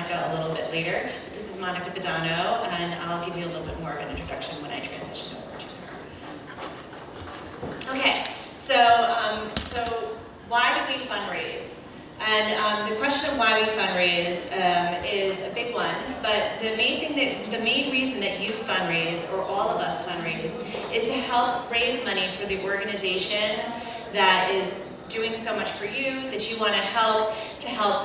Monica a little bit later. This is Monica Pedano, and I'll give you a little bit more of an introduction when I transition over to her. Okay, so why do we fundraise? And the question of why we fundraise is a big one, but the main reason that you fundraise, or all of us fundraise, is to help raise money for the organization that is doing so much for you, that you want to help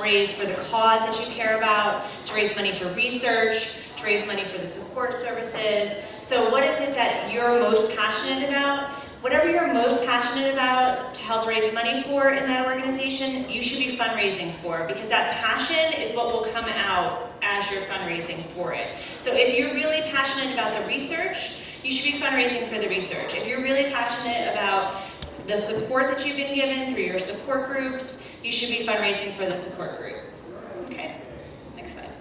raise for the cause that you care about, to raise money for research, to raise money for the support services. So what is it that you're most passionate about? Whatever you're most passionate about to help raise money for in that organization, you should be fundraising for, because that passion is what will come out as you're fundraising for it. So if you're really passionate about the research, you should be fundraising for the research. If you're really passionate about the support that you've been given through your support groups, you should be fundraising for the support group. Okay, next slide.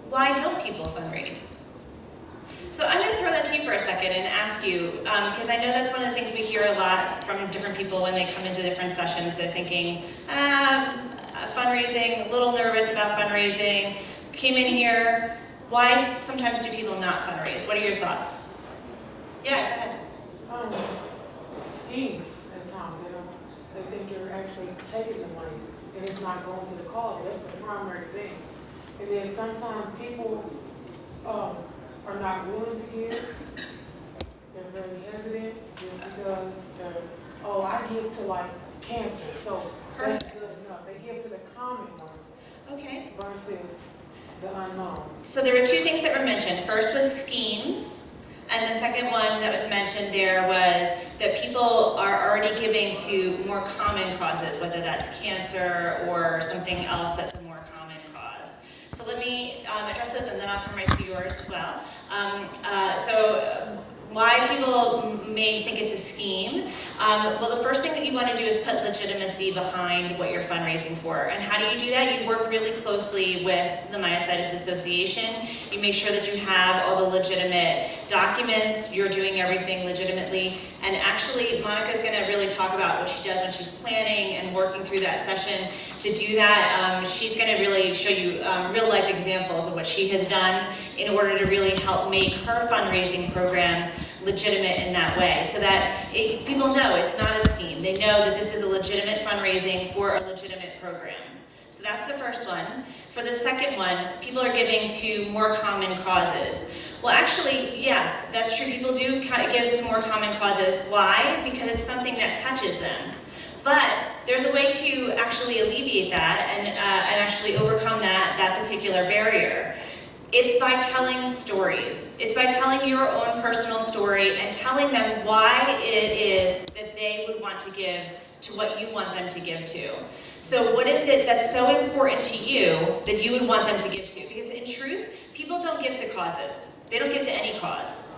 Why don't people fundraise? So I'm going to throw that to you for a second and ask you, because I know that's one of the things we hear a lot from different people when they come into different sessions. They're thinking, fundraising, a little nervous about fundraising, came in here. Why sometimes do people not fundraise? What are your thoughts? Yeah, go ahead. Schemes at times, they think you're actually taking the money and it's not going to the cause. That's the primary thing. And then sometimes people are not willing to give. They're very hesitant just because I give to like cancer, so that's good enough. They give to the common ones. Okay. Versus the unknown. So there were two things that were mentioned. First was schemes. And the second one that was mentioned there was that people are already giving to more common causes, whether that's cancer or something else that's a more common cause. So let me address those, and then I'll come right to yours as well. So why people may think it's a scheme. Well, the first thing that you want to do is put legitimacy behind what you're fundraising for. And how do you do that? You work really closely with the Myositis Association. You make sure that you have all the legitimate documents, you're doing everything legitimately. And actually, Monica's going to really talk about what she does when she's planning and working through that session. To do that, she's going to really show you real-life examples of what she has done in order to really help make her fundraising programs legitimate in that way, so that people know it's not a scheme. They know that this is a legitimate fundraising for a legitimate program. So that's the first one. For the second one, people are giving to more common causes. Well, actually, yes, that's true. People do give to more common causes. Why? Because it's something that touches them. But there's a way to actually alleviate that and actually overcome that particular barrier. It's by telling stories. It's by telling your own personal story and telling them why it is that they would want to give to what you want them to give to. So what is it that's so important to you that you would want them to give to? Because in truth, people don't give to causes. They don't give to any cause.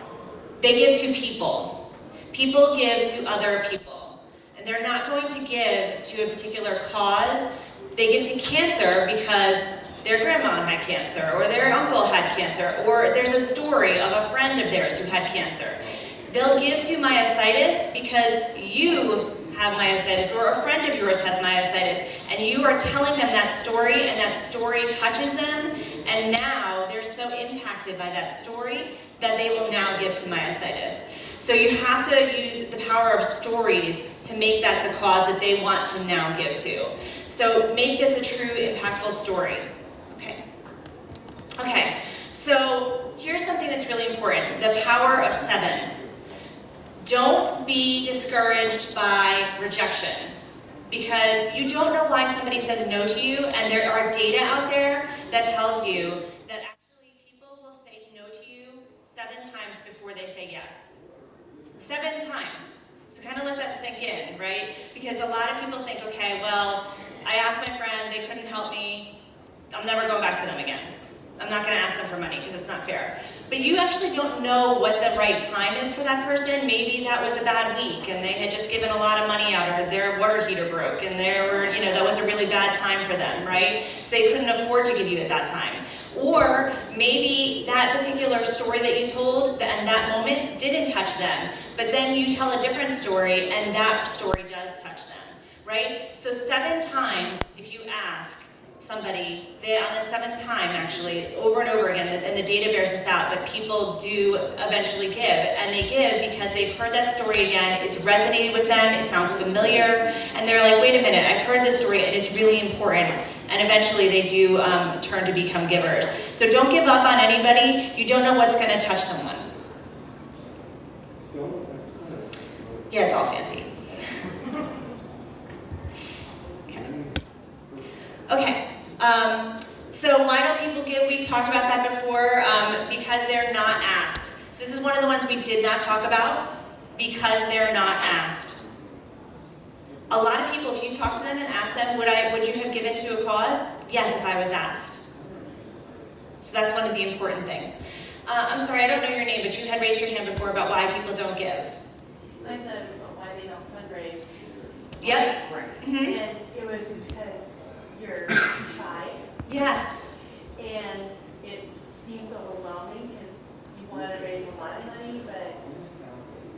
They give to people. People give to other people. And they're not going to give to a particular cause. They give to cancer because their grandma had cancer, or their uncle had cancer, or there's a story of a friend of theirs who had cancer. They'll give to myositis because you have myositis, or a friend of yours has myositis, and you are telling them that story, and that story touches them, and now they're so impacted by that story that they will now give to myositis. So you have to use the power of stories to make that the cause that they want to now give to. So make this a true, impactful story. Okay, so here's something that's really important, the power of 7. Don't be discouraged by rejection, because you don't know why somebody says no to you, and there are data out there that tells you that actually people will say no to you 7 times before they say yes. 7 times. So kind of let that sink in, right? Because a lot of people think, okay, well, I asked my friend, they couldn't help me, I'm never going back to them again. I'm not going to ask them for money because it's not fair. But you actually don't know what the right time is for that person. Maybe that was a bad week and they had just given a lot of money out, or their water heater broke and that was a really bad time for them, right? So they couldn't afford to give you at that time. Or maybe that particular story that you told and that moment didn't touch them, but then you tell a different story and that story does touch them, right? So 7 times, if you ask, somebody, on the 7th time actually, over and over again, and the data bears this out, that people do eventually give. And they give because they've heard that story again, it's resonated with them, it sounds familiar, and they're like, wait a minute, I've heard this story and it's really important. And eventually they do turn to become givers. So don't give up on anybody. You don't know what's going to touch someone. Yeah, it's all fancy. Okay, so why don't people give? We talked about that before, because they're not asked. So this is one of the ones we did not talk about, because they're not asked. A lot of people, if you talk to them and ask them, would you have given to a cause? Yes, if I was asked. So that's one of the important things. I'm sorry, I don't know your name, but you had raised your hand before about why people don't give. I said it was about why they don't fundraise. Yep. Right. Mm-hmm. And it was because you're shy, Yes. and it seems overwhelming because you want to raise a lot of money, but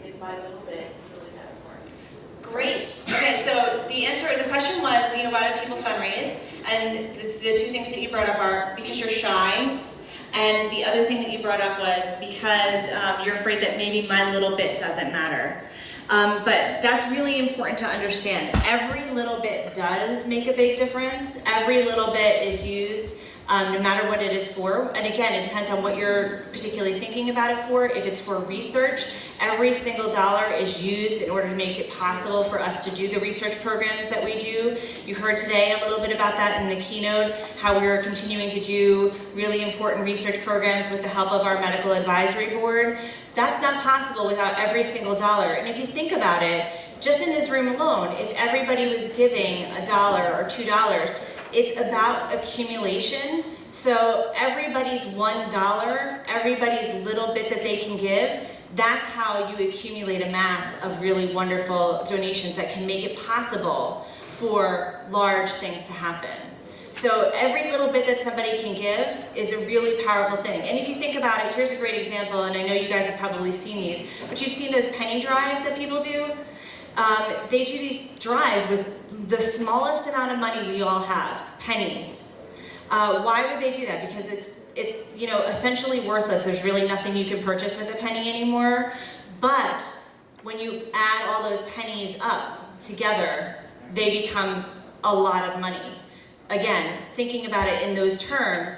it's my little bit really not important. Great. Okay, so the question was, why do people fundraise? And the two things that you brought up are because you're shy, and the other thing that you brought up was because you're afraid that maybe my little bit doesn't matter. But that's really important to understand. Every little bit does make a big difference. Every little bit is used, no matter what it is for. And again, it depends on what you're particularly thinking about it for. If it's for research, every single dollar is used in order to make it possible for us to do the research programs that we do. You heard today a little bit about that in the keynote, how we're continuing to do really important research programs with the help of our medical advisory board. That's not possible without every single dollar. And if you think about it, just in this room alone, if everybody was giving $1 or $2, it's about accumulation. So everybody's $1, everybody's little bit that they can give, that's how you accumulate a mass of really wonderful donations that can make it possible for large things to happen. So every little bit that somebody can give is a really powerful thing. And if you think about it, here's a great example, and I know you guys have probably seen these, but you've seen those penny drives that people do? They do these drives with the smallest amount of money we all have, pennies. Why would they do that? Because it's essentially worthless. There's really nothing you can purchase with a penny anymore. But when you add all those pennies up together, they become a lot of money. Again, thinking about it in those terms,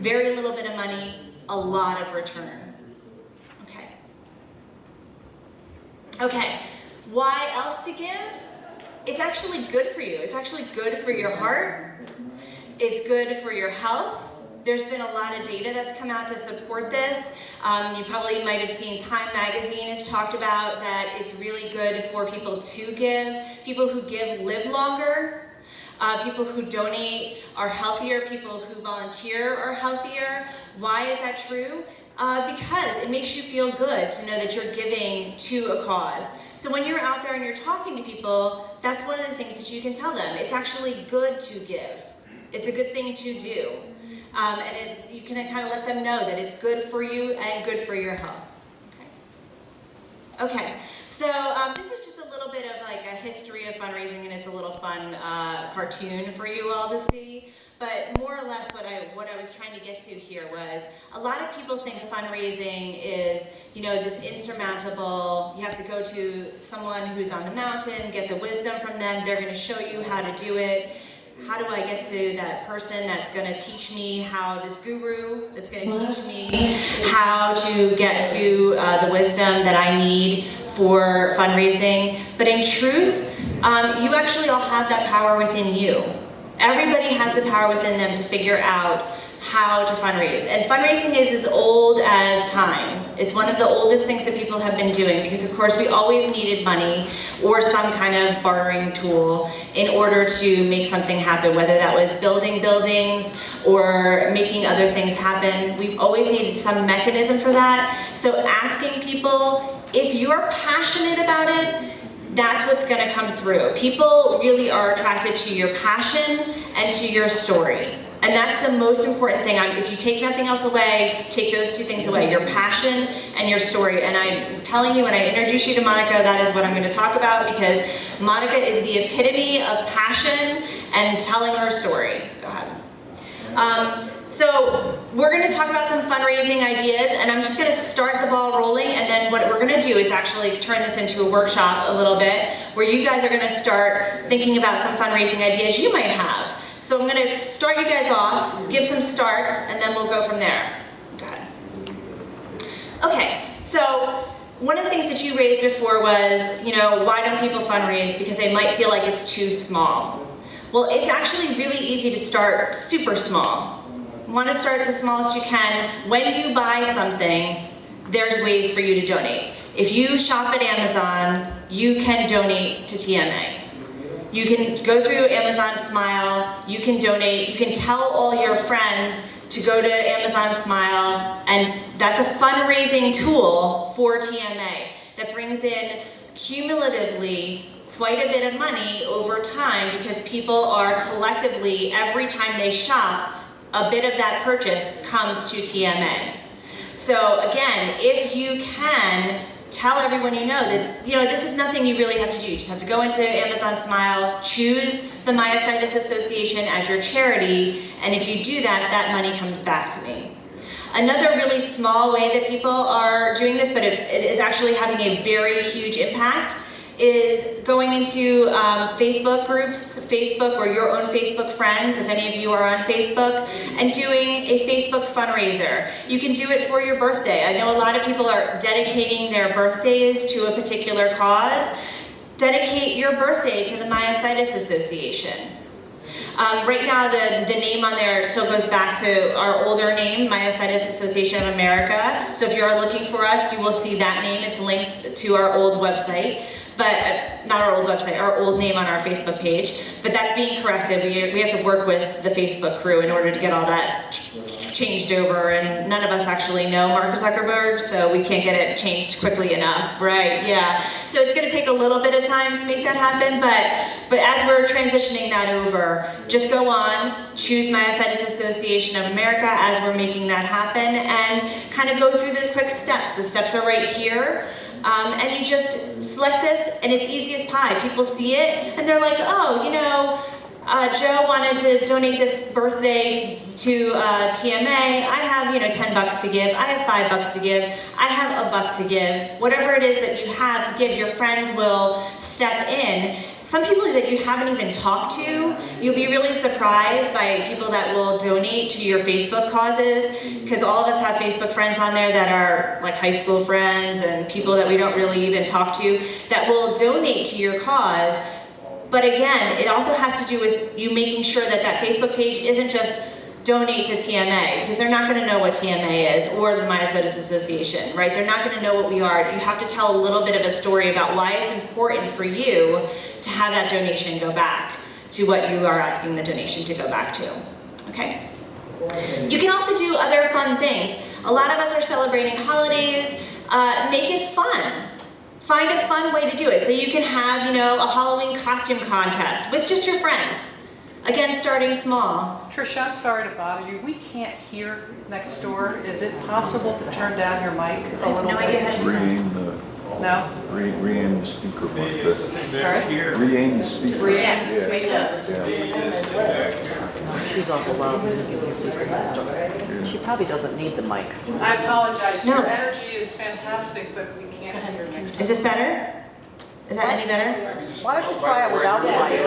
very little bit of money, a lot of return. Okay, why else to give? It's actually good for you. It's actually good for your heart. It's good for your health. There's been a lot of data that's come out to support this. You probably might have seen Time Magazine has talked about that it's really good for people to give. People who give live longer. People who donate are healthier. People who volunteer are healthier. Why is that true? Because it makes you feel good to know that you're giving to a cause. So when you're out there and you're talking to people, that's one of the things that you can tell them. It's actually good to give. It's a good thing to do. You can kind of let them know that it's good for you and good for your health. Okay, so this is just a little bit of like a history of fundraising, and it's a little fun cartoon for you all to see. But more or less what I was trying to get to here was, a lot of people think fundraising is, this insurmountable, you have to go to someone who's on the mountain, get the wisdom from them, they're gonna show you how to do it. How do I get to that person that's gonna teach me this guru that's gonna teach me how to get to the wisdom that I need for fundraising? But in truth, you actually all have that power within you. Everybody has the power within them to figure out how to fundraise. And fundraising is as old as time. It's one of the oldest things that people have been doing, because of course we always needed money or some kind of bartering tool in order to make something happen, whether that was building buildings or making other things happen. We've always needed some mechanism for that. So asking people, if you're passionate about it, that's what's going to come through. People really are attracted to your passion and to your story. And that's the most important thing. If you take nothing else away, take those two things away, your passion and your story. And I'm telling you, when I introduce you to Monica, that is what I'm going to talk about, because Monica is the epitome of passion and telling her story. Go ahead. So we're going to talk about some fundraising ideas, and I'm just going to start the ball rolling, and then what we're going to do is actually turn this into a workshop a little bit, where you guys are going to start thinking about some fundraising ideas you might have. So I'm going to start you guys off, give some starts, and then we'll go from there. Go ahead. Okay, so one of the things that you raised before was, why don't people fundraise? Because they might feel like it's too small. Well, it's actually really easy to start super small. You want to start the smallest you can. When you buy something, there's ways for you to donate. If you shop at Amazon, you can donate to TMA. You can go through Amazon Smile, you can donate, you can tell all your friends to go to Amazon Smile, and that's a fundraising tool for TMA that brings in cumulatively quite a bit of money over time, because people are collectively, every time they shop, a bit of that purchase comes to TMA. So again, if you can, tell everyone you know that, this is nothing you really have to do. You just have to go into Amazon Smile, choose the Myositis Association as your charity, and if you do that, that money comes back to me. Another really small way that people are doing this, but it is actually having a very huge impact, is going into Facebook groups, Facebook or your own Facebook friends, if any of you are on Facebook, and doing a Facebook fundraiser. You can do it for your birthday. I know a lot of people are dedicating their birthdays to a particular cause. Dedicate your birthday to the Myositis Association. Right now, the name on there still goes back to our older name, Myositis Association of America. So if you're looking for us, you will see that name. It's linked to our old website. But not our old website, our old name on our Facebook page. But that's being corrected. We have to work with the Facebook crew in order to get all that changed over, and none of us actually know Mark Zuckerberg, so we can't get it changed quickly enough, right? Yeah. So it's going to take a little bit of time to make that happen, but as we're transitioning that over, just go on, choose Myositis Association of America as we're making that happen, and kind of go through the quick steps. The steps are right here. And you just select this, and it's easy as pie. People see it, and they're like, oh, Joe wanted to donate this birthday to TMA. I have, $10 to give. I have $5 to give. I have $1 to give. Whatever it is that you have to give, your friends will step in. Some people that you haven't even talked to, you'll be really surprised by people that will donate to your Facebook causes, because all of us have Facebook friends on there that are like high school friends and people that we don't really even talk to that will donate to your cause. But again, it also has to do with you making sure that that Facebook page isn't just donate to TMA, because they're not going to know what TMA is or the Myositis Association, right? They're not going to know what we are. You have to tell a little bit of a story about why it's important for you to have that donation go back to what you are asking the donation to go back to, okay? You can also do other fun things. A lot of us are celebrating holidays. Make it fun. Find a fun way to do it. So you can have, a Halloween costume contest with just your friends. Again, starting small. Tricia, I'm sorry to bother you. We can't hear next door. Is it possible to turn down your mic a little bit? No idea how to do that. No? Re-aim the speaker button. Sorry? Re-aim the speaker. Yes. She's awful loud. She probably doesn't need the mic. I apologize, No. your energy is fantastic, but we can't hear you. Is this better? Is that any better? Why don't you try it without the mic?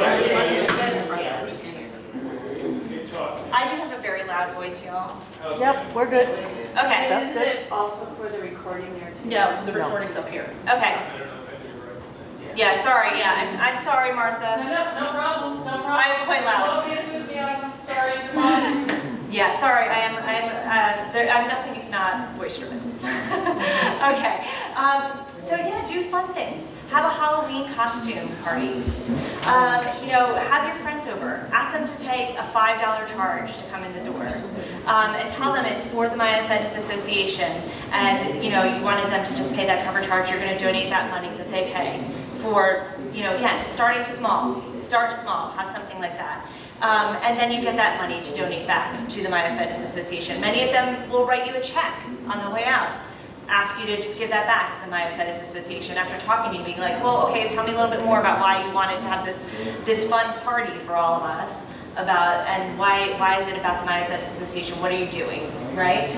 I do have a very loud voice, y'all. Yep, we're good. Okay, That's Isn't it. it also for the recording there too? No, the recording's up here. okay. Yeah, sorry, I'm sorry, Martha. No problem, no problem. I'm quite loud. No enthusiasm, sorry to bother you. Yeah, sorry, I'm nothing if not boisterous. Okay, so yeah, do fun things. Have a Halloween costume party. Have your friends over. Ask them to pay a $5 charge to come in the door. And tell them it's for the Myositis Association. And, you wanted them to just pay that cover charge. You're going to donate that money that they pay for, again, starting small. Start small. Have something like that. And then you get that money to donate back to the Myositis Association. Many of them will write you a check on the way out. Ask you to give that back to the Myositis Association after talking to you, being like, well, okay, tell me a little bit more about why you wanted to have this fun party for all of us. about, and why is it about the Myositis Association? What are you doing, right?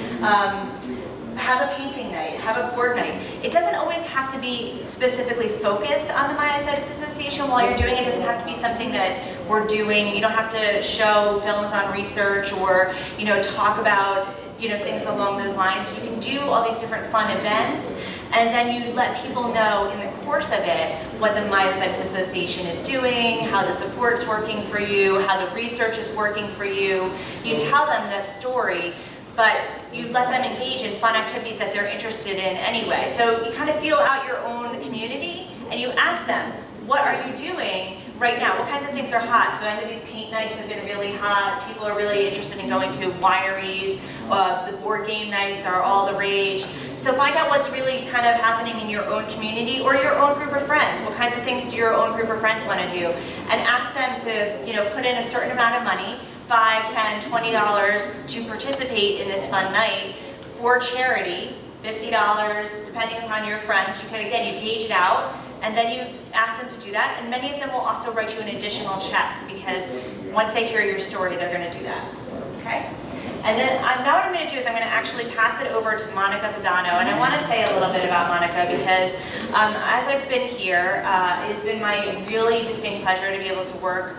Have a painting night, have a board night. It doesn't always have to be specifically focused on the Myositis Association while you're doing it. It doesn't have to be something that we're doing. You don't have to show films on research or, talk about, things along those lines. You can do all these different fun events, and then you let people know in the course of it what the Myositis Association is doing, how the support's working for you, how the research is working for you. You tell them that story, but you let them engage in fun activities that they're interested in anyway. So you kind of feel out your own community, and you ask them, what are you doing right now? What kinds of things are hot? So I know these paint nights have been really hot. People are really interested in going to wineries. The board game nights are all the rage. So find out what's really kind of happening in your own community or your own group of friends. What kinds of things do your own group of friends want to do? And ask them to put in a certain amount of money, $5, $10, $20 to participate in this fun night for charity, $50, depending upon your friends. You can, again, you gauge it out, and then you ask them to do that, and many of them will also write you an additional check, because once they hear your story, they're going to do that, okay? And then now what I'm going to do is I'm going to actually pass it over to Monica Pedano, and I want to say a little bit about Monica because as I've been here, it has been my really distinct pleasure to be able to work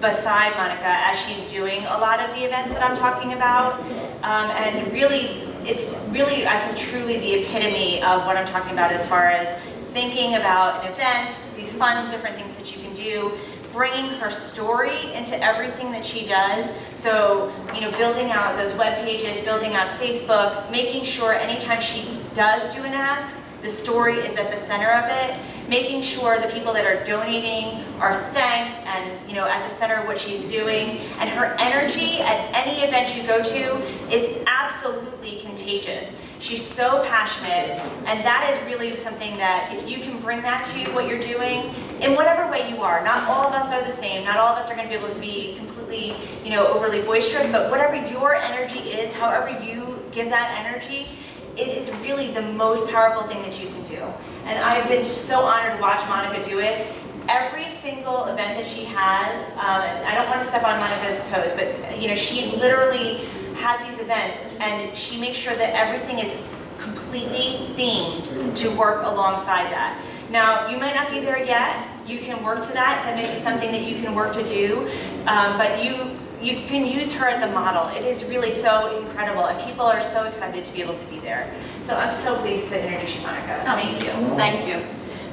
beside Monica as she's doing a lot of the events that I'm talking about, and really, it's really, I think, truly the epitome of what I'm talking about as far as thinking about an event, these fun, different things that you can do, bringing her story into everything that she does. So, building out those web pages, building out Facebook, making sure anytime she does do an ask, the story is at the center of it, making sure the people that are donating are thanked and, at the center of what she's doing. And her energy at any event you go to is absolutely contagious. She's so passionate, and that is really something that if you can bring that to what you're doing, in whatever way you are, not all of us are the same, not all of us are going to be able to be completely, overly boisterous, but whatever your energy is, however you give that energy, it is really the most powerful thing that you can do. And I've been so honored to watch Monica do it. Every single event that she has, and I don't want to step on Monica's toes, but she literally has these events, and she makes sure that everything is completely themed to work alongside that. Now, you might not be there yet. You can work to that. That may be something that you can work to do, but you can use her as a model. It is really so incredible, and people are so excited to be able to be there. So I'm so pleased to introduce you, Monica. Thank you. Thank you.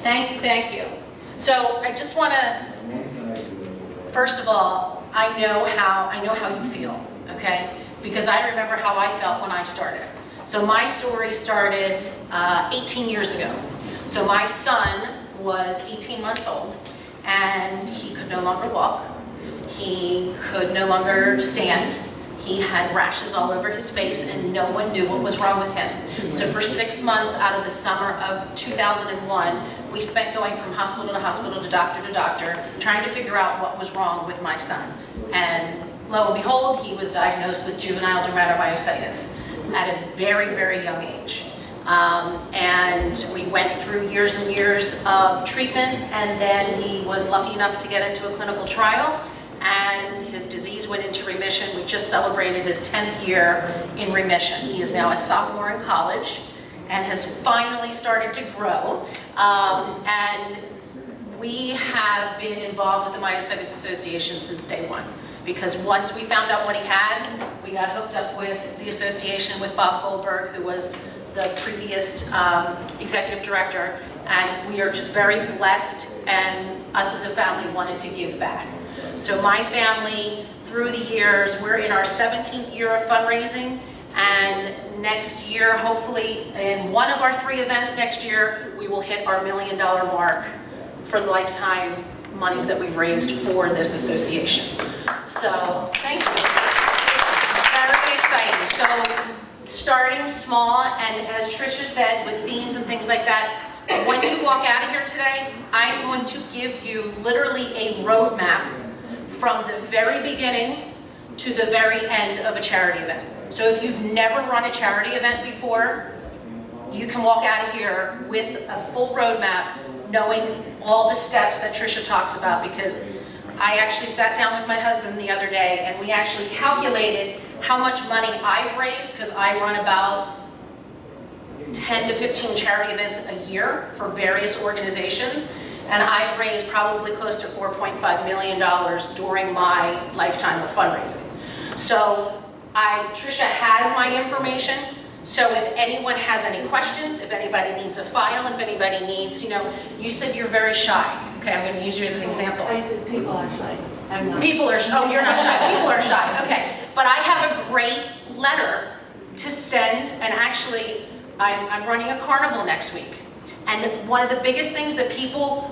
Thank you, thank you. So I just want to, first of all, I know how you feel, okay? Because I remember how I felt when I started. So my story started 18 years ago. So my son was 18 months old, and he could no longer walk. He could no longer stand. He had rashes all over his face, and no one knew what was wrong with him. So for 6 months out of the summer of 2001, we spent going from hospital to hospital, to doctor, trying to figure out what was wrong with my son. And lo and behold, he was diagnosed with juvenile dermatomyositis at a very, very young age. And we went through years and years of treatment, and then he was lucky enough to get into a clinical trial, and his disease went into remission. We just celebrated his 10th year in remission. He is now a sophomore in college and has finally started to grow. And we have been involved with the Myositis Association since day one, because once we found out what he had, we got hooked up with the association with Bob Goldberg, who was the previous executive director, and we are just very blessed, and us as a family wanted to give back. So my family, through the years, we're in our 17th year of fundraising, and next year, hopefully, in one of our 3 events next year, we will hit our $1 million mark for lifetime monies that we've raised for this association. So, thank you. Very exciting. So, starting small, and as Tricia said, with themes and things like that, when you walk out of here today, I'm going to give you literally a roadmap from the very beginning to the very end of a charity event. So if you've never run a charity event before, you can walk out of here with a full roadmap, knowing all the steps that Tricia talks about, because I actually sat down with my husband the other day and we actually calculated how much money I've raised, because I run about 10 to 15 charity events a year for various organizations, and I've raised probably close to $4.5 million during my lifetime of fundraising. So Tricia has my information, so if anyone has any questions, if anybody needs a file, if anybody needs, you said you're very shy. Okay, I'm gonna use you as an example. I said people are shy. I'm not. People are, oh, you're not shy, people are shy, okay. But I have a great letter to send, and actually, I'm running a carnival next week. And one of the biggest things that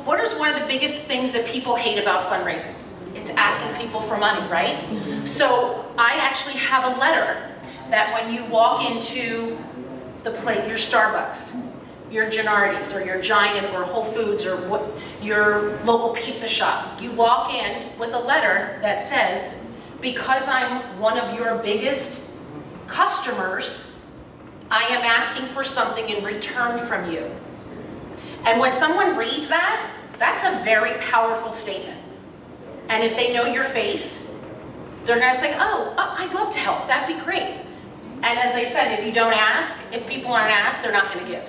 what is one of the biggest things that people hate about fundraising? It's asking people for money, right? So I actually have a letter that when you walk into your Starbucks, your Gennardi's or your Giant or Whole Foods or your local pizza shop, you walk in with a letter that says, because I'm one of your biggest customers, I am asking for something in return from you. And when someone reads that, that's a very powerful statement. And if they know your face, they're gonna say, oh, I'd love to help, that'd be great. And as they said, if you don't ask, if people aren't asked, they're not gonna give.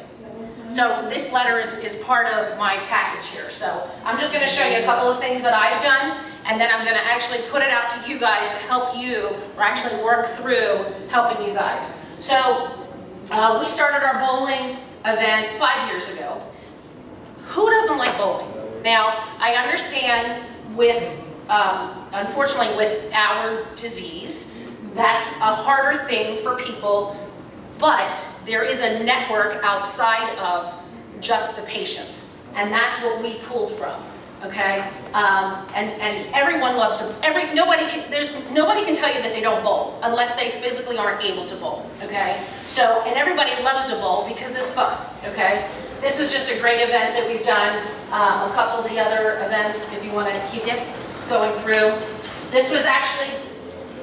So this letter is part of my package here. So I'm just gonna show you a couple of things that I've done, and then I'm gonna actually put it out to you guys to help you, or actually work through helping you guys. So we started our bowling event 5 years ago. Who doesn't like bowling? Now, I understand unfortunately with our disease, that's a harder thing for people, but there is a network outside of just the patients, and that's what we pulled from, okay? And everyone loves to, nobody can tell you that they don't bowl unless they physically aren't able to bowl, okay? So, and everybody loves to bowl because it's fun, okay? This is just a great event that we've done. A couple of the other events, if you want to keep it going through. This was actually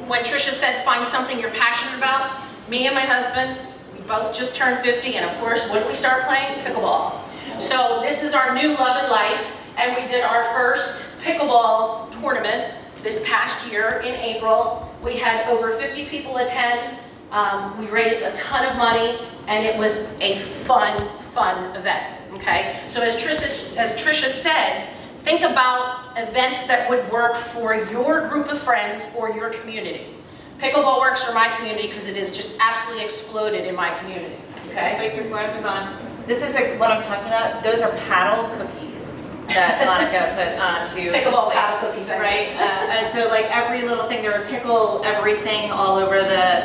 when Tricia said, find something you're passionate about. Me and my husband, we both just turned 50, and of course, when did we start playing? Pickleball. So this is our new love in life, and we did our first pickleball tournament this past year in April. We had over 50 people attend. We raised a ton of money, and it was a fun event, okay? So as Tricia said, think about events that would work for your group of friends or your community. Pickleball works for my community because it has just absolutely exploded in my community, okay? Wait, before I move on, this is what I'm talking about. Those are paddle cookies that Monica put onto Pickleball paddle cookies, right? And so like every little thing, there would pickle everything all over the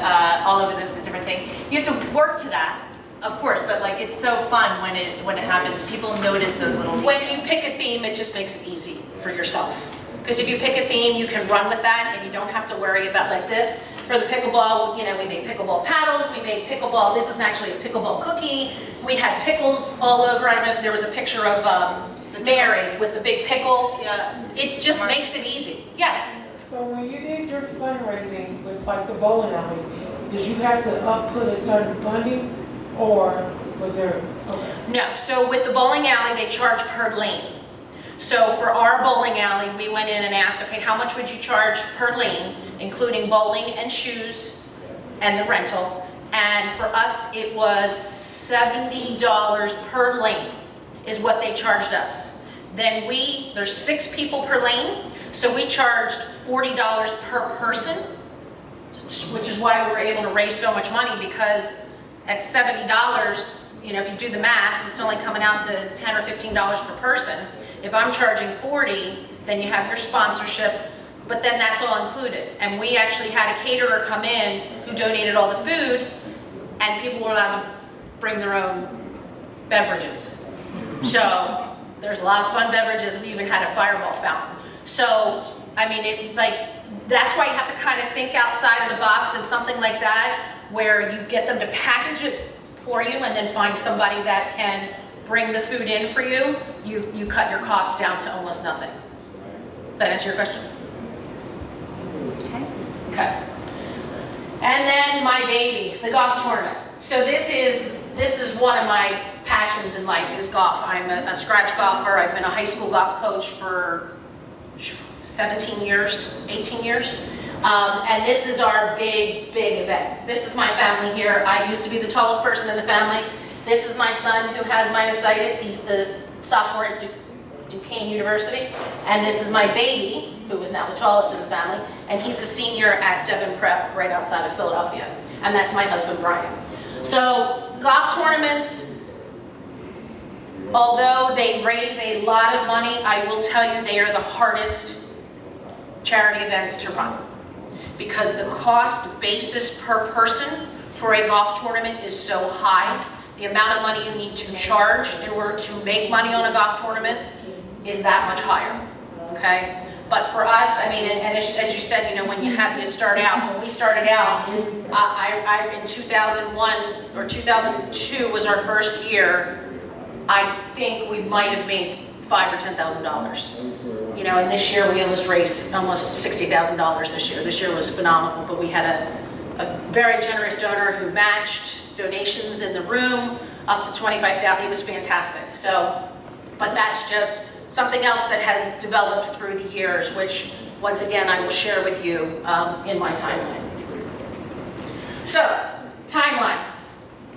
different thing. You have to work to that, of course, but like it's so fun when it happens. People notice those little details. When you pick a theme, it just makes it easy for yourself. Because if you pick a theme, you can run with that and you don't have to worry about like this. For the pickleball, we made pickleball paddles, we made pickleball, this is actually a pickleball cookie. We had pickles all over. I don't know if there was a picture of Mary with the big pickle. Yeah. It just makes it easy. Yes? So when you did your fundraising with like the bowling alley, did you have to put a certain funding, or was there? Okay. No, so with the bowling alley, they charge per lane. So for our bowling alley, we went in and asked, okay, how much would you charge per lane, including bowling and shoes and the rental? And for us, it was $70 per lane is what they charged us. Then there's 6 people per lane, so we charged $40 per person, which is why we were able to raise so much money, because at $70, if you do the math, it's only coming out to $10 or $15 per person. If I'm charging 40, then you have your sponsorships, but then that's all included. And we actually had a caterer come in who donated all the food, and people were allowed to bring their own beverages. So there's a lot of fun beverages. We even had a fireball fountain. So, I mean, that's why you have to kind of think outside of the box and something like that, where you get them to package it for you and then find somebody that can bring the food in for you, you cut your costs down to almost nothing. Does that answer your question? Okay. And then my baby, the golf tournament. So this is one of my passions in life, is golf. I'm a scratch golfer. I've been a high school golf coach for 17 years, 18 years. And this is our big, big event. This is my family here. I used to be the tallest person in the family. This is my son who has myositis. He's the sophomore at Duquesne University. And this is my baby, who is now the tallest in the family. And he's a senior at Devon Prep right outside of Philadelphia. And that's my husband, Brian. So golf tournaments, although they raise a lot of money, I will tell you they are the hardest charity events to run, because the cost basis per person for a golf tournament is so high. The amount of money you need to charge in order to make money on a golf tournament is that much higher, okay? But for us, I mean, and as you said, you know, when you start out, when we started out, in 2001 or 2002 was our first year, I think we might have made $5,000 or $10,000. You know, and this year we almost raised almost $60,000 this year. This year was phenomenal, but we had a very generous donor who matched donations in the room up to $25,000. It was fantastic. So, but that's just something else that has developed through the years, which once again I will share with you in my timeline. So, timeline.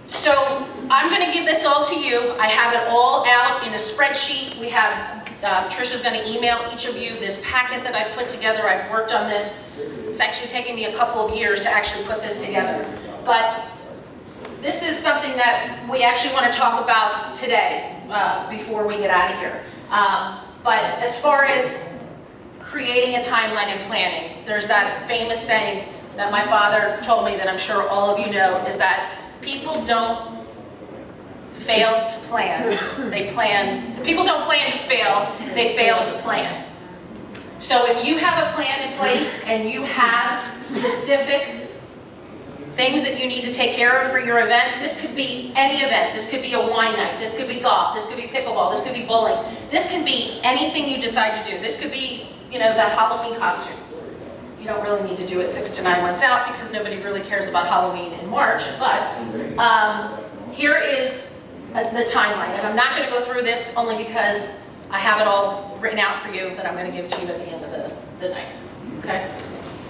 So I'm going to give this all to you. I have it all out in a spreadsheet. We have, Trisha's going to email each of you this packet that I've put together. I've worked on this. It's actually taken me a couple of years to actually put this together. But this is something that we actually want to talk about today before we get out of here. But as far as creating a timeline and planning, there's that famous saying that my father told me that I'm sure all of you know, is that people don't fail to plan. They plan. People don't plan to fail. They fail to plan. So if you have a plan in place and you have specific things that you need to take care of for your event, this could be any event. This could be a wine night. This could be golf. This could be pickleball. This could be bowling. This can be anything you decide to do. This could be, you know, that Halloween costume. You don't really need to do it 6 to 9 months out because nobody really cares about Halloween in March, but here is the timeline. And I'm not going to go through this only because I have it all written out for you that I'm going to give to you at the end of the night. Okay?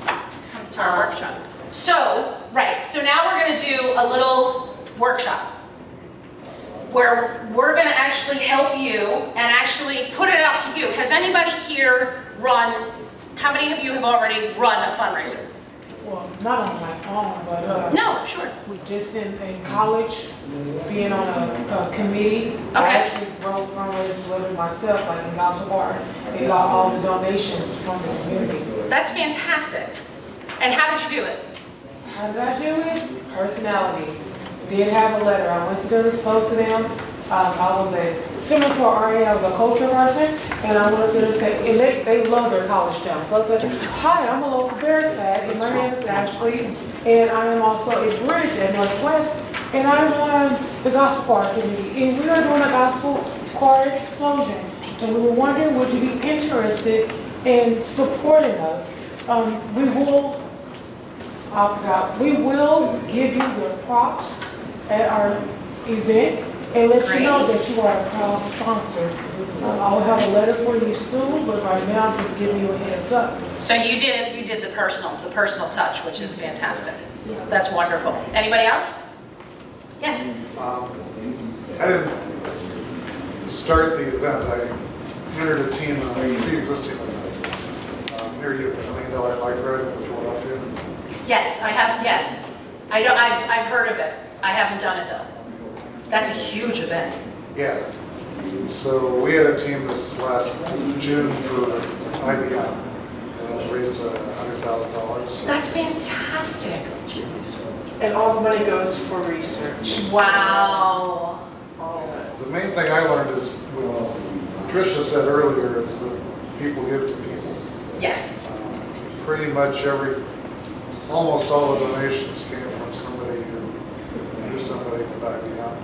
This comes to our workshop. So, right. So now we're going to do a little workshop where we're going to actually help you and actually put it out to you. Has anybody here run, how many of you have already run a fundraiser? Well, not on my own, but No, sure. we just in college, being on a committee. I Okay. actually wrote fundraisers with myself, like in Gospel Bar, and got all the donations from the community. That's fantastic. And how did you do it? How did I do it? Personality. Did have a letter. I went to them, spoke to them. I was similar to our RA, I was a culture person, and I went up there and said, and they love their college town. So I said, hi, I'm a local Bearcat, and my name is Ashley, and I am also a bridge at Northwest, and I'm on the Gospel Choir Committee, and we are doing a Gospel Choir Explosion, and we were wondering, would you be interested in supporting us? We will give you your props at our event, and let you know that you are a proud sponsor. I'll have a letter for you soon, but right now I'm just giving you a heads up. So you did the personal touch, which is fantastic. That's wonderful. Anybody else? Yes. I didn't start the event. I entered a team on a pre-existing event. Here you have the $1 million bike ride in Philadelphia. Yes, I have. Yes, I know. I've heard of it. I haven't done it though. That's a huge event. Yeah. So we had a team this last June for IBM, and it raised $100,000. That's fantastic. And all the money goes for research. Wow. The main thing I learned is what Tricia said earlier is that people give to people. Yes. Pretty much almost all the donations came from somebody who knew somebody with IBM.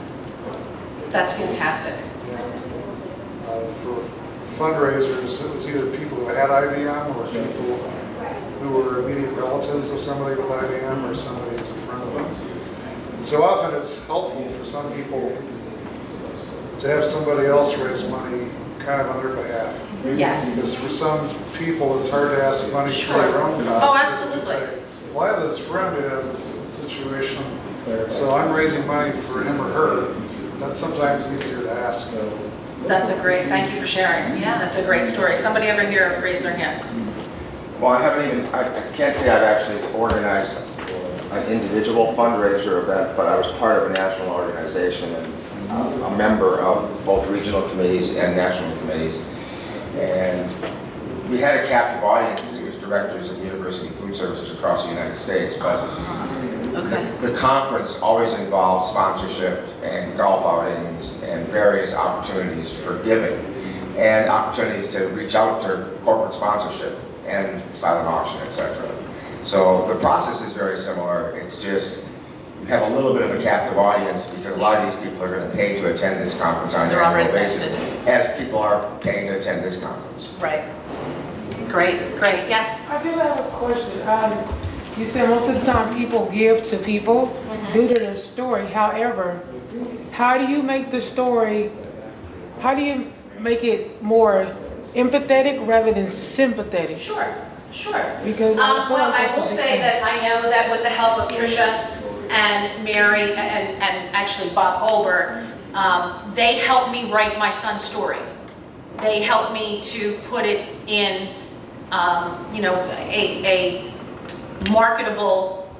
That's fantastic. For fundraisers, it was either people who had IBM or people who were immediate relatives of somebody with IBM or somebody who's a friend of them. And so often it's helpful for some people to have somebody else raise money kind of on their behalf. Yes. Because for some people, it's hard to ask money for their own costs. Oh, They absolutely. say, well, I have this friend who has this situation, so I'm raising money for him or her. That's sometimes easier to ask. That's a great, thank you for sharing. Yeah. That's a great story. Somebody over here raised their hand. Well, I can't say I've actually organized an individual fundraiser event, but I was part of a national organization and a member of both regional committees and national committees. And we had a captive audience because it was directors of university food services across the United States, but the conference always involved sponsorship and golf outings and various opportunities for giving and opportunities to reach out to corporate sponsorship and silent auction, etc. So the process is very similar. It's just you have a little bit of a captive audience because a lot of these people are going to pay to attend this conference on an They're annual already basis, as people are paying to attend this conference. Right. Great, great, yes. I do have a question. You said most of the time people give to people due to their story. However, how do you make the story, how do you make it more empathetic rather than sympathetic? Sure, sure. Because Well, I that's a will big say thing. that I know that with the help of Tricha and Mary and actually Bob Goldberg, they helped me write my son's story. They helped me to put it in, a marketable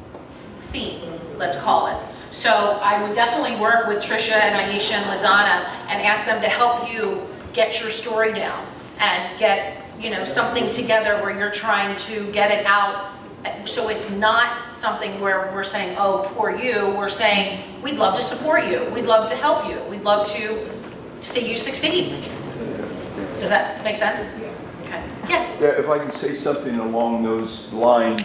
theme, let's call it. So I would definitely work with Tricha and Aisha and LaDonna and ask them to help you get your story down and get, something together where you're trying to get it out. So it's not something where we're saying, oh, poor you. We're saying, we'd love to support you. We'd love to help you. We'd love to see you succeed. Does that make sense? Okay. Yes? Yeah, if I can say something along those lines,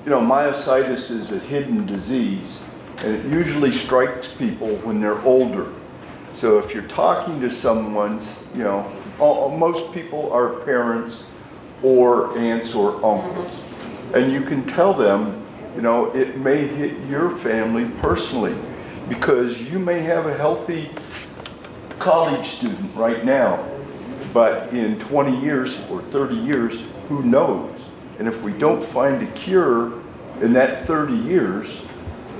myositis is a hidden disease, and it usually strikes people when they're older. So if you're talking to someone, most people are parents or aunts or uncles, and you can tell them, it may hit your family personally, because you may have a healthy college student right now, but in 20 years or 30 years, who knows? And if we don't find a cure in that 30 years,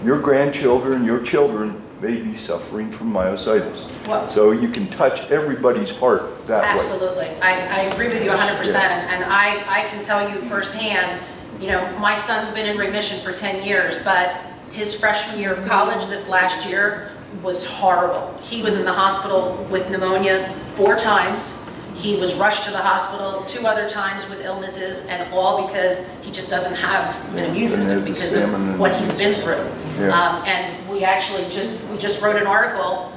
your grandchildren, your children may be suffering from myositis. Well, so you can touch everybody's heart that way. Absolutely. I agree with you 100%. And I can tell you firsthand, my son's been in remission for 10 years, but his freshman year of college this last year was horrible. He was in the hospital with pneumonia 4 times. He was rushed to the hospital 2 other times with illnesses, and all because he just doesn't have an immune system because of what he's been through. Yeah. And we just wrote an article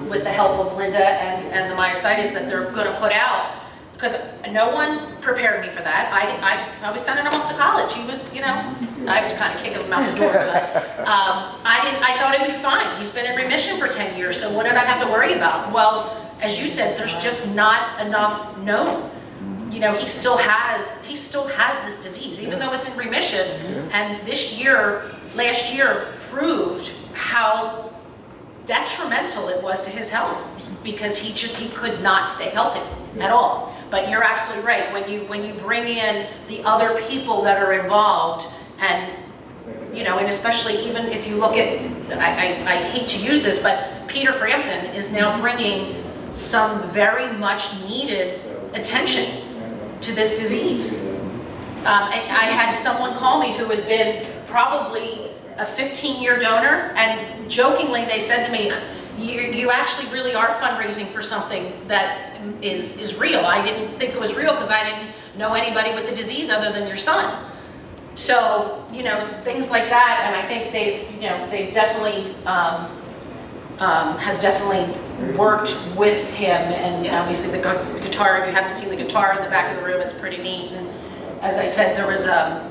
with the help of Linda and the Myositis that they're going to put out, because no one prepared me for that. I was sending him off to college. He was, I was kind of kicking him out the door, but I thought he would be fine. He's been in remission for 10 years, so what did I have to worry about? Well, as you said, there's just not enough known. He still has this disease, even though it's in remission. And last year proved how detrimental it was to his health, because he could not stay healthy at all. But you're absolutely right. When you bring in the other people that are involved, and and especially even if you look at, I hate to use this, but Peter Frampton is now bringing some very much needed attention to this disease. I had someone call me who has been probably a 15-year donor, and jokingly they said to me, you actually really are fundraising for something that is real. I didn't think it was real because I didn't know anybody with the disease other than your son. So, things like that, and I think they've definitely have definitely worked with him, and obviously the guitar, if you haven't seen the guitar in the back of the room, it's pretty neat. And as I said, there was a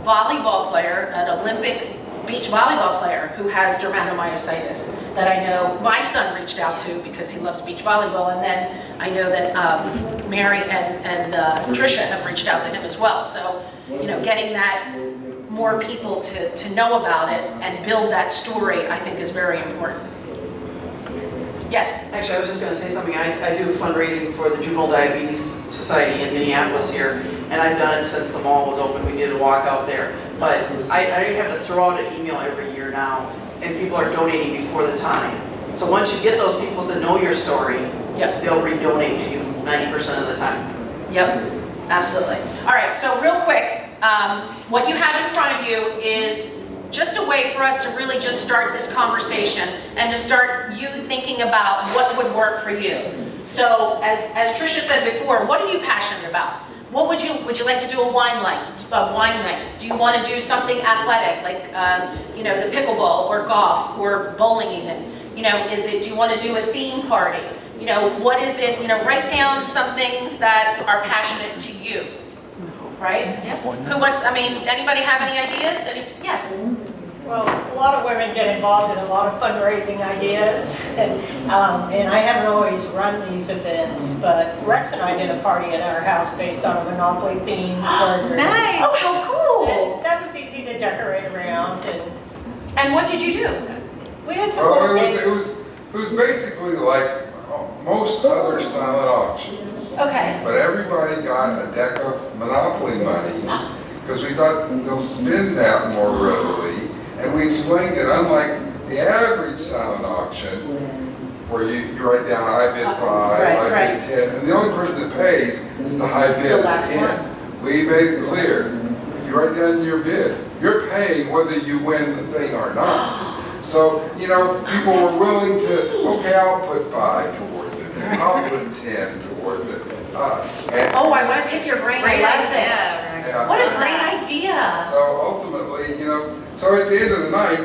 volleyball player, an Olympic beach volleyball player who has dermatomyositis that I know my son reached out to because he loves beach volleyball, and then I know that Mary and Tricha have reached out to him as well. So, getting that more people to know about it and build that story, I think, is very important. Yes. Actually, I was just gonna say something. I do fundraising for the Juvenile Diabetes Society in Minneapolis here, and I've done it since the mall was open. We did a walk out there. But I have to throw out an email every year now, and people are donating before the time. So once you get those people to know your story, Yep. they'll redonate to you 90% of the time. Yep, absolutely. All right, so real quick, what you have in front of you is just a way for us to really just start this conversation and to start you thinking about what would work for you. So as Tricia said before, what are you passionate about? What would you like to do a wine night? Do you want to do something athletic like the pickleball or golf or bowling even? Do you want to do a theme party? What is it? Write down some things that are passionate to you. Right? Yeah. Who wants, anybody have any ideas? Yes. Well, a lot of women get involved in a lot of fundraising ideas, and I haven't always run these events, but Rex and I did a party at our house based on a Monopoly theme. Nice! Oh, how cool! That was easy to decorate around, and what did you do? We had some little games. It was basically like most other silent auctions. Okay. But everybody got a deck of Monopoly money because we thought they'll spend that more readily. And we explained it, unlike the average silent auction, where you write down, I bid 5, I bid 10, and the only person that pays is the high bid at the end. We made it clear, you write down your bid. You're paying whether you win the thing or not. So, people were willing to, okay, I'll put 5 towards it, I'll put 10 towards it. I want to pick your brain. I love this. Yeah. What a great idea. So ultimately, so at the end of the night,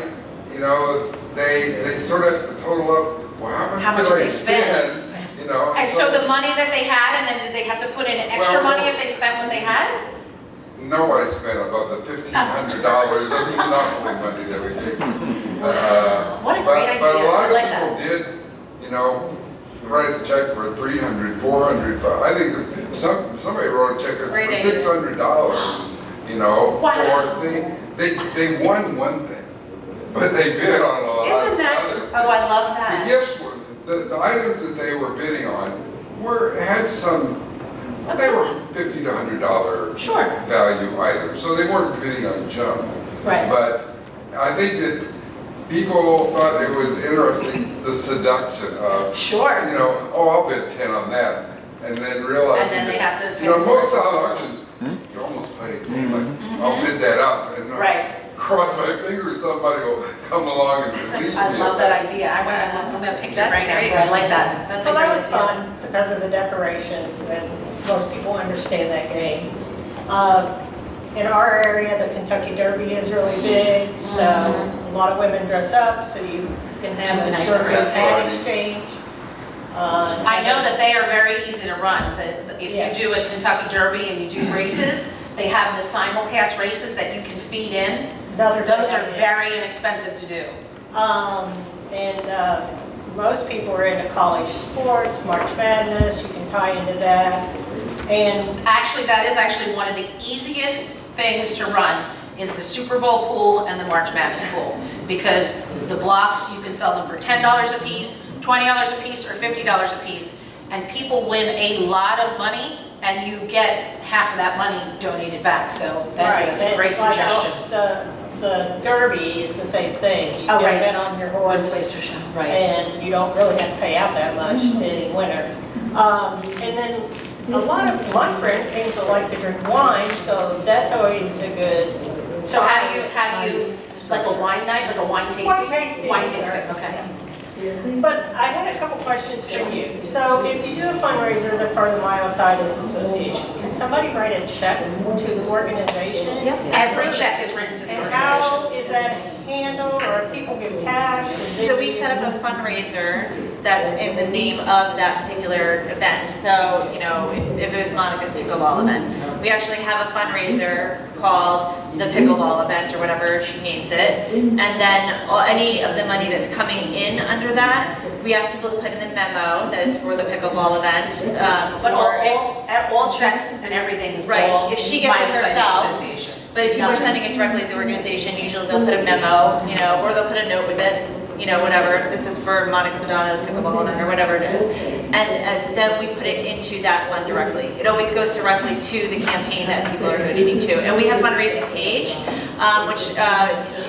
they sort of have to total up, well, how much did I spend? And so the money that they had, and then did they have to put in extra money if they spent what they had? Nobody spent above the $1,500 of the Monopoly money that we gave. What a great idea. But a lot I like of people did, write us a check for $300, $400. I think that somebody wrote a check for $600. Wow. Or they won one thing, but they bid on a lot Isn't of that? other things. Oh, I love that. The gifts were the items that they were bidding on had some. They were $50 to $100 value items, so they weren't bidding on junk. Right. But I think that people thought it was interesting, the seduction of, I'll bid 10 on that, and then realizing and then they have to pay most silent auctions, you almost play a game like, I'll bid that up, and cross my fingers somebody will come along and believe me. I love that idea. I'm going to pick your brain after. I like that. So that was fun because of the decorations, and most people understand that game. In our area, the Kentucky Derby is really big, so a lot of women dress up, so you can have a derby hat exchange. I know that they are very easy to run. If you do a Kentucky Derby and you do races, they have the simulcast races that you can feed in. Those are very inexpensive to do. Most people are into college sports, March Madness, you can tie into that. And actually, that is actually one of the easiest things to run is the Super Bowl pool and the March Madness pool. Because the blocks, you can sell them for $10 a piece, $20 a piece, or $50 a piece. And people win a lot of money, and you get half of that money donated back. So that's a great suggestion. The Derby is the same thing. You get on your horse, and you don't really have to pay out that much to any winner. And then a lot of my friends seem to like to drink wine, so that's always a good. So how do you like a wine night, like a wine tasting? Wine tasting. Okay. But I had a couple questions for you. So if you do a fundraiser that's part of the Myositis Association, can somebody write a check to the organization? Yep. Every check is written to the organization. And how is that handled, or if people give cash? So we set up a fundraiser that's in the name of that particular event. So, if it was Monica's Pickleball event, we actually have a fundraiser called the Pickleball event or whatever she names it. And then any of the money that's coming in under that, we ask people to put in the memo that is for the Pickleball event. But all checks and everything is all if she gets it herself. Association. But if you are sending it directly to the organization, usually they'll put a memo, or they'll put a note with it, you know, whatever, this is for Monica Pedano's Pickleball night or whatever it is. And then we put it into that fund directly. It always goes directly to the campaign that people are donating to. And we have fundraising page, which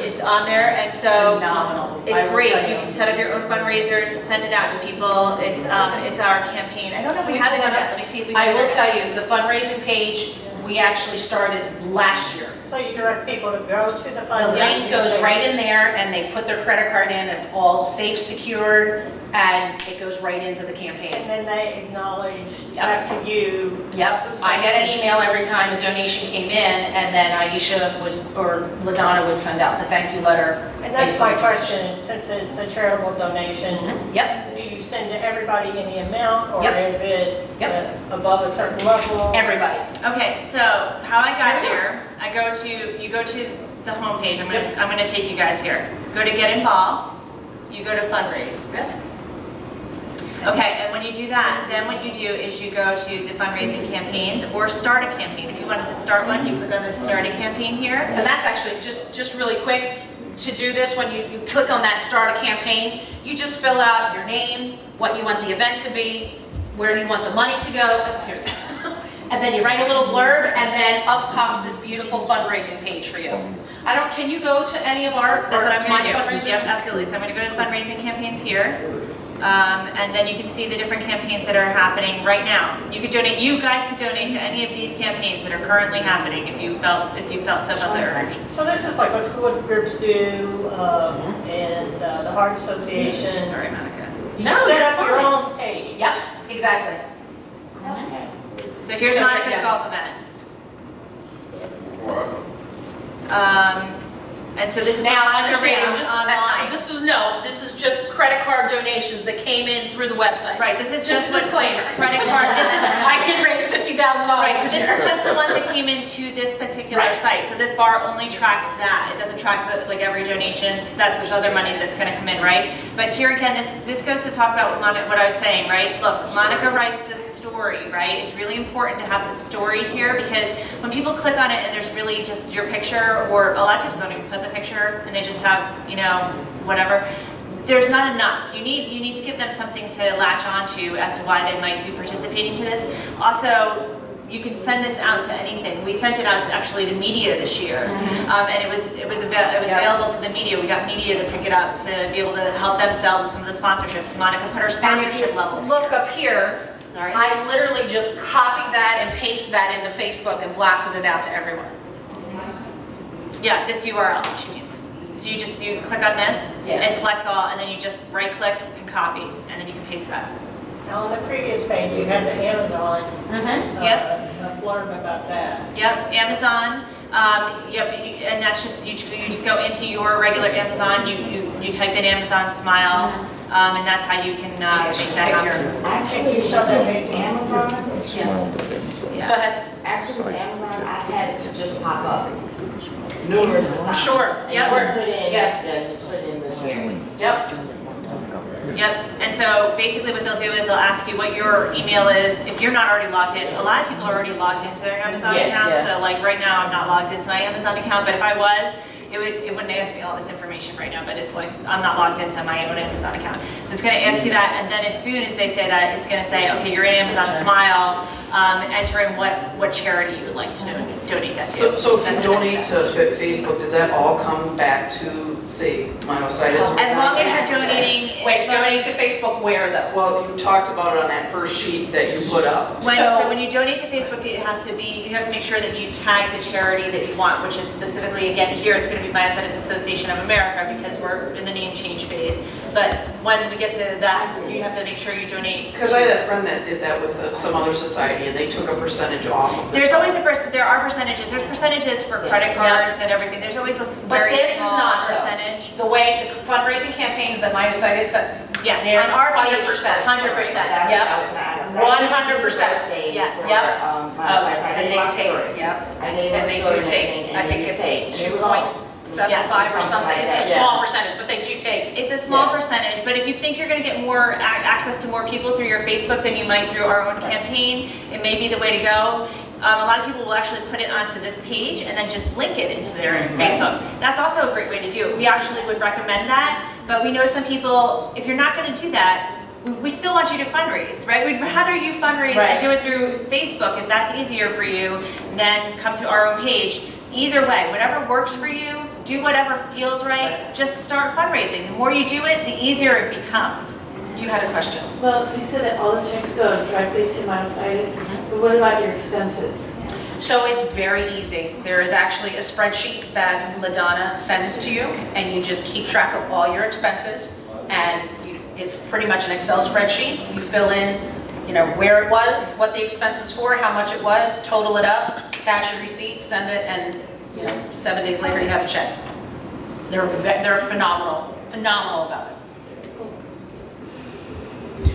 is on there, and so Phenomenal. it's I will great. tell You can set up your own fundraisers, send it out to people. It's our campaign. I don't know if we have it yet. Let me see if we I have will it. tell you, the fundraising page, we actually started last year. So you direct people to go to the The fundraising link goes page. right in there and they put their credit card in, it's all safe, secured, and it goes right into the campaign. And then they acknowledge Yep. back to you. Yep, I get an email every time a donation came in, and then Aisha would, or LaDonna would send out the thank you letter. And that's based on my the question, since it's a charitable donation, donation. Yep, do you send to everybody in the amount, or Yep. is it Yep. above a certain level? everybody. Okay, so how I got here, you go to the homepage. I'm gonna take you guys here. Go to get involved. You go to fundraise. Yep. Okay, and when you do that, then what you do is you go to the fundraising campaigns or start a campaign. If you wanted to start one, you click on the start a campaign here. And that's actually, just really quick, to do this, when you click on that start a campaign, you just fill out your name, what you want the event to be, where you want the money to go, here's, and then you write a little blurb, and then up pops this beautiful fundraising page for you. Can you go to any of our, That's what I'm my gonna do. fundraisers? Yep, absolutely. So I'm gonna go to the fundraising campaigns here. And then you can see the different campaigns that are happening right now. You guys could donate to any of these campaigns that are currently happening if you felt so felt the urge. So this is like what school groups do, and the Heart Association. Sorry, Monica. You No, just set you're up your fine. own page. Yep, exactly. So here's So, Monica's yeah. golf event. Wow. And so this is Now, what Monica understand, raised online. this is just credit card donations that came in through the website. Right, this is Just just a what disclaimer. credit card, this is, I did raise $50,000 right, so this this year. is just the ones that came into this particular Right. site. So this bar only tracks that. It doesn't track like every donation, because there's other money that's gonna come in, right? But here again, this goes to talk about what I was saying, right? Look, Monica writes this story, right? It's really important to have the story here, because when people click on it and there's really just your picture, or a lot of people don't even put the picture and they just have, you know, whatever, there's not enough. You need to give them something to latch onto as to why they might be participating to this. Also, you can send this out to anything. We sent it out actually to media this year, and it was available to the media. We got media to pick it up to be able to help them sell some of the sponsorships. Monica put her sponsorship levels. Look up here. Sorry. I literally just copied that and pasted that into Facebook and blasted it out to everyone. Yeah, this URL she means. So you click on this, Yeah. it selects all, and then you just right click and copy, and then you can paste that. Now, on the previous page, you had the Amazon. Yep. A blurb about that. Yep, Amazon. Yep, and that's just you just go into your regular Amazon. You type in Amazon Smile, and that's how you can make that happen. Can you show that page? Yeah. Go ahead. Actually, with Amazon, I've had it to just pop up numerous times. Sure. And Yep. just put in, Yeah. just put in the charity. Yep. Yep, and so basically what they'll do is they'll ask you what your email is. If you're not already logged in, a lot of people are already logged into their Amazon Yeah, account. yeah. So like right now, I'm not logged into my Amazon account, but if I was, it wouldn't ask me all this information right now, but it's like, I'm not logged into my own Amazon account. So it's gonna ask you that, and then as soon as they say that, it's gonna say, okay, you're in Amazon Smile, enter in what charity you would like to donate that to. So if That's you the next donate step. to Facebook, does that all come back to, say, Myositis? As long as you're donating. Wait, donate to Facebook where though? Well, you talked about it on that first sheet that you put up. So when you donate to Facebook, you have to make sure that you tag the charity that you want, which is specifically, again, here, it's gonna be Myositis Association of America, because we're in the name change phase. But when we get to that, you have to make sure you donate. Because I had a friend that did that with some other society, and they took a percentage off of the There's top. always there are percentages. There's percentages for credit cards and everything. There's always a But very this is small not though. percentage. The way the fundraising campaigns that Myositis, Yes, they're on our page, 100%. 100%. Yep. 100%. Yes. Yep. Oh, And they take, yep. And they do take, I think it's 2.75 or something. It's a small percentage, but they do take. It's a small percentage, but if you think you're going to get more access to more people through your Facebook than you might through our own campaign, it may be the way to go. A lot of people will actually put it onto this page and then just link it into their Facebook. That's also a great way to do it. We actually would recommend that But we know some people, if you're not gonna do that, we still want you to fundraise, right? We'd rather you fundraise and do it through Facebook if that's easier for you than come to our own page. Either way, whatever works for you, do whatever feels right, just start fundraising. The more you do it, the easier it becomes. You had a question. Well, you said that all the checks go directly to Myositis, but what about your expenses? So it's very easy. There is actually a spreadsheet that LaDonna sends to you, and you just keep track of all your expenses, and it's pretty much an Excel spreadsheet. You fill in, where it was, what the expense was for, how much it was, total it up, attach your receipt, send it, and 7 days later you have a check. They're phenomenal about it.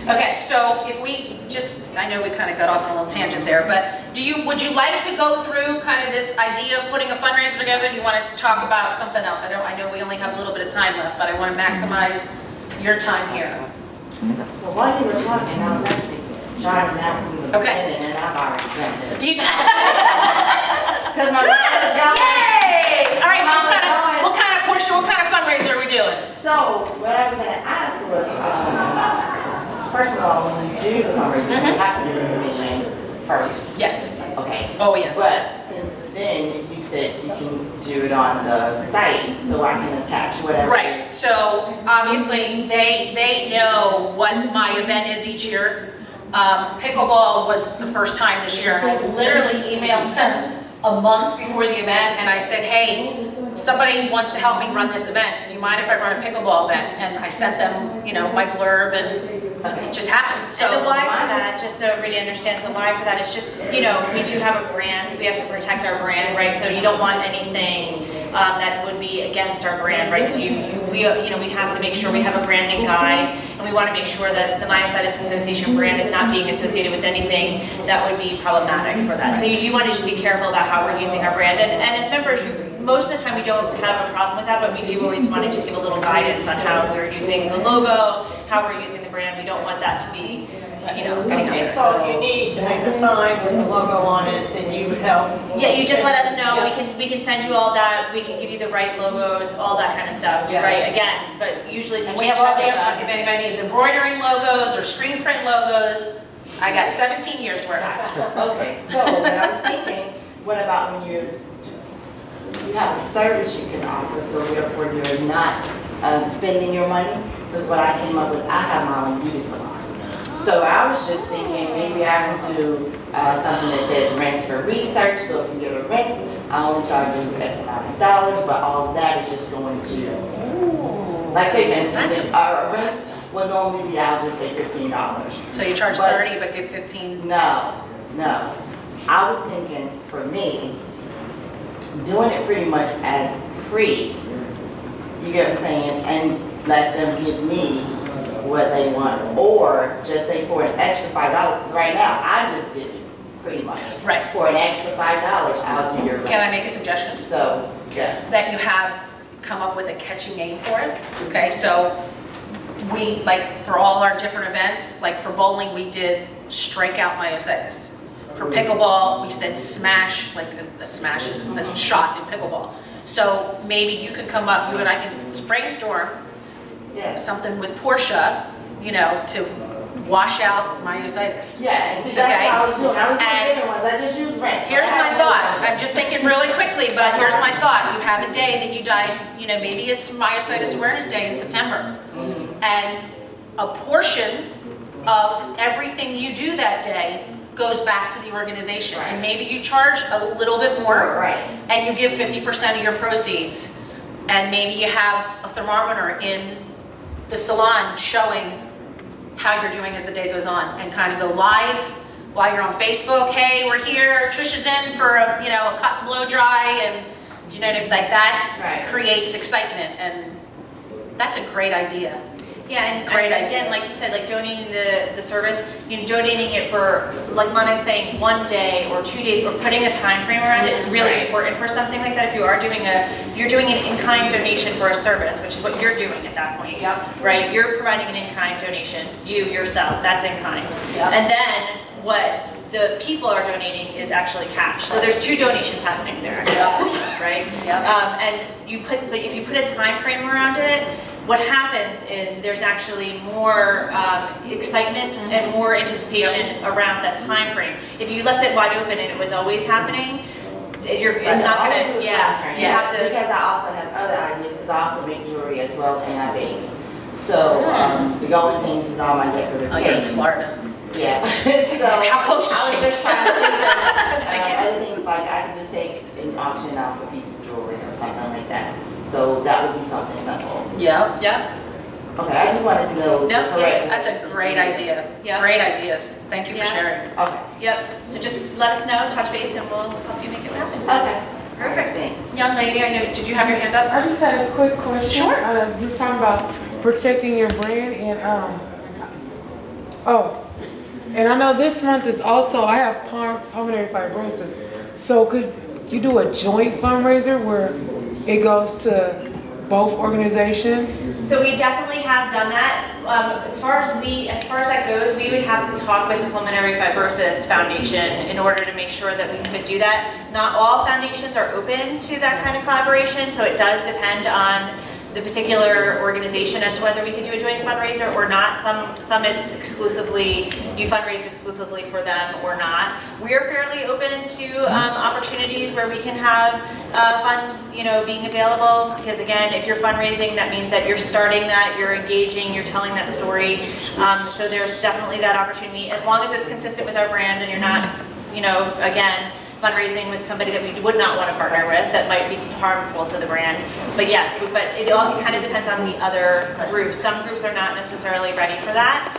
Okay, so if we I know we kind of got off on a little tangent there, but would you like to go through kind of this idea of putting a fundraiser together? Do you want to talk about something else? I know we only have a little bit of time left, but I want to maximize your time here. Well, while you were talking, I was actually jotting down from the beginning, and I've already done this. You Because my mind is going. Yay! All right, so what kind of fundraiser are we doing? So, what I was going to ask was, first of all, when you do the fundraiser, you have to do the permission first. Yes. Okay. Oh, yes. But since then, you said you can do it on the site, so I can attach whatever. Right, so obviously they know what my event is each year. Pickleball was the first time this year, and I literally emailed them a month before the event, and I said, hey, somebody wants to help me run this event. Do you mind if I run a pickleball event? And I sent them, my blurb, and it just happened. So the why for that, just so everybody understands, the why for that is just, we do have a brand. We have to protect our brand, right? So you don't want anything that would be against our brand, right? So we have to make sure we have a branding guide, and we want to make sure that the Myositis Association brand is not being associated with anything that would be problematic for that. So you do want to just be careful about how we're using our brand, and as members, most of the time we don't have a problem with that, but we do always want to just give a little guidance on how we're using the logo, how we're using the brand. We don't want that to be, Okay, so if you need to make a sign with the logo on it, then you would help? Yeah, you just let us know. We can send you all that. We can give you the right logos, all that kind of stuff, right? Again, but usually we have all the, if anybody needs embroidering logos or screen print logos, I got 17 years worth. Okay, so what I was thinking, what about when you have a service you can offer, so therefore you're not spending your money? Because what I came up with, I have my own beauty salon. So I was just thinking maybe I can do something that says rents for research. So if you get a rent, I only charge you X amount of dollars, but all of that is just going to, like say for instance, our rents would normally be, I'll just say $15. So you charge 30 but give 15? No. I was thinking for me, doing it pretty much as free, you get what I'm saying, and let them give me what they want, or just say for an extra $5, because right now I just give you pretty much. Right. For an extra $5, I'll do your rent. Can I make a suggestion? So, yeah. That you have come up with a catchy name for it. Okay, so we, like for all our different events, like for bowling we did Strike Out Myositis. For pickleball we said Smash, like a smash is a shot in pickleball. So maybe you could come up, you and I can brainstorm something with Portia, to wash out myositis. Yeah, and see, that's what I was doing. I was doing different ones. I just use rent. Here's my thought. I'm just thinking really quickly, but here's my thought. You have a day that you died, maybe it's Myositis Awareness Day in September. And a portion of everything you do that day goes back to the organization. And maybe you charge a little bit more, and you give 50% of your proceeds. And maybe you have a thermometer in the salon showing how you're doing as the day goes on, and kind of go live while you're on Facebook. Hey, we're here. Trisha's in for a cut and blow dry, and like that creates excitement, and that's a great idea. Yeah, and again, like you said, like donating the service, donating it for, like Lana's saying, 1 day or 2 days, or putting a time frame around it is really important for something like that. If you're doing an in-kind donation for a service, which is what you're doing at that point, right? You're providing an in-kind donation, you yourself, that's in-kind. And then what the people are donating is actually cash. So there's 2 donations happening there, right? And if you put a time frame around it, what happens is there's actually more excitement and more anticipation around that time frame. If you left it wide open and it was always happening, it's not gonna, you have to. Because I also have other ideas, because I also make jewelry as well, and I bake. So, the going things is all my decorative Oh, you're in Florida. Yeah. So, How close is I was she? just trying to think of other things, like I could just take and auction off a piece of jewelry or something like that. So that would be something simple. Yep. Okay, I just wanted to know. That's a great idea. Great ideas. Thank you for sharing. Okay. Yep, so just let us know, touch base, and we'll help you make it happen. Okay. Perfect. Thanks. Young lady, I know, did you have your hand up? I just had a quick question. Sure. You were talking about protecting your brand and and I know this month is also, I have pulmonary fibrosis. So could you do a joint fundraiser where it goes to both organizations? So we definitely have done that. As far as that goes, we would have to talk with the Pulmonary Fibrosis Foundation in order to make sure that we could do that. Not all foundations are open to that kind of collaboration, so it does depend on the particular organization as to whether we could do a joint fundraiser or not. Some it's exclusively, you fundraise exclusively for them or not. We're fairly open to opportunities where we can have funds, being available, because again, if you're fundraising, that means that you're starting that, you're engaging, you're telling that story. So there's definitely that opportunity, as long as it's consistent with our brand and you're not, again, fundraising with somebody that we would not want to partner with that might be harmful to the brand. But yes, but it kind of depends on the other groups. Some groups are not necessarily ready for that.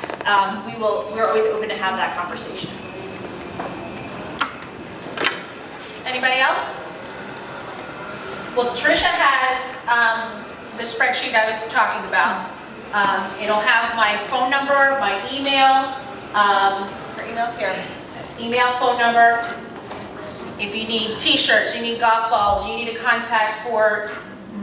We're always open to have that conversation. Anybody else? Well, Tricia has the spreadsheet I was talking about. It'll have my phone number, my email, her email's here. Email, phone number. If you need t-shirts, you need golf balls, you need a contact for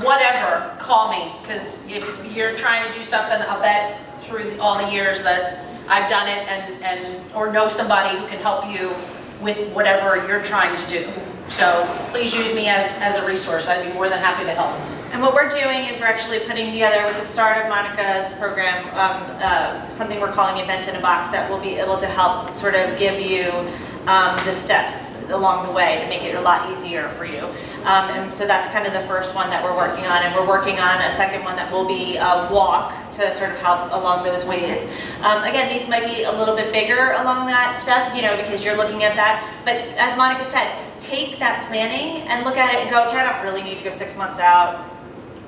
whatever, call me. Because if you're trying to do something, I'll bet through all the years that I've done it or know somebody who can help you with whatever you're trying to do. So please use me as a resource. I'd be more than happy to help. And what we're doing is we're actually putting together, with the start of Monica's program, something we're calling Event in a Box that will be able to help sort of give you the steps along the way to make it a lot easier for you. And so that's kind of the first one that we're working on, and we're working on a second one that will be a walk to sort of help along those ways. Again, these might be a little bit bigger along that step, because you're looking at that, but as Monica said, take that planning and look at it and go, okay, I don't really need to go 6 months out.